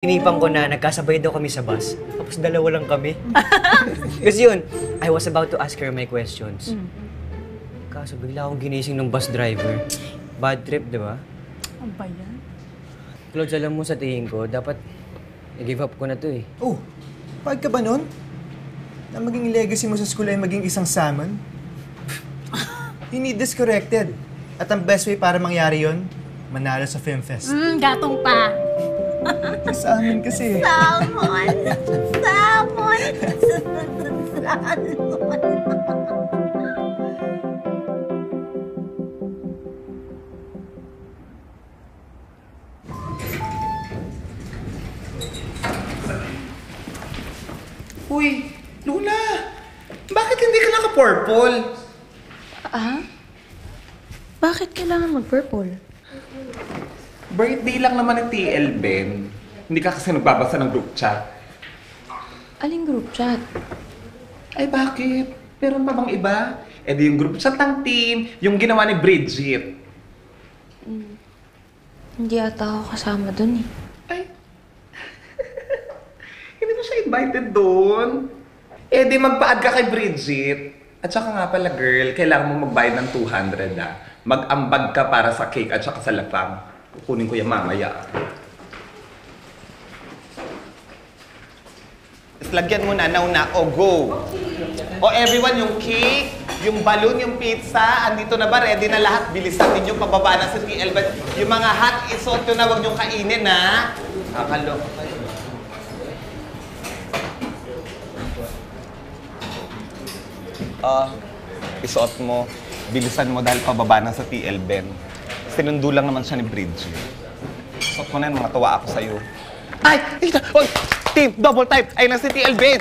Inipan ko na nagkasabay daw kami sa bus, tapos dalawa lang kami. Kasi yun, I was about to ask her my questions. Kaso bigla akong ginising ng bus driver. Bad trip, di ba? Ano ba yan? Claude, alam mo sa tingin ko, dapat i-give up ko na to eh. Oh, pag ka ba nun? Na maging legacy mo sa school ay maging isang salmon? You need this corrected. At ang best way para mangyari yon, manalo sa Film Fest. Gatong pa. Sa amin kasi. Salmon! Salmon! Salmon! Uy, Luna! Bakit hindi ka naka-purple? Bakit kailangan mag-purple? Birthday lang naman ng TL Ben. Hindi ka kasi nagbabasa ng group chat. Aling group chat? Ay bakit? Meron pa bang iba? Eh di yung group chat ng team, yung ginawa ni Bridget. Hindi ata ako kasama dun eh. Ay, hindi mo siya invited doon. Eh di magpa-add ka kay Bridget. At saka nga pala girl, kailangan mo magbayad ng 200 ah. Mag-ambag ka para sa cake at saka sa lapang. Kukunin ko yan mamaya. Tapos lagyan mo na, now na, o go! O everyone, yung cake, yung balloon, yung pizza, andito na ba? Ready na lahat? Bilisan ninyo, pababa na sa TL. But yung mga hot, isuot nyo na, huwag nyo kainin ha. Kakalok kayo. Isuot mo. Bilisan mo dahil pababa na sa TL Ben. Sinundo lang naman siya ni Bridget. Isuot mo na yan, mga tuwa ako sa'yo. Ay! Oy! Team! Double type! Ay na si TL Ben!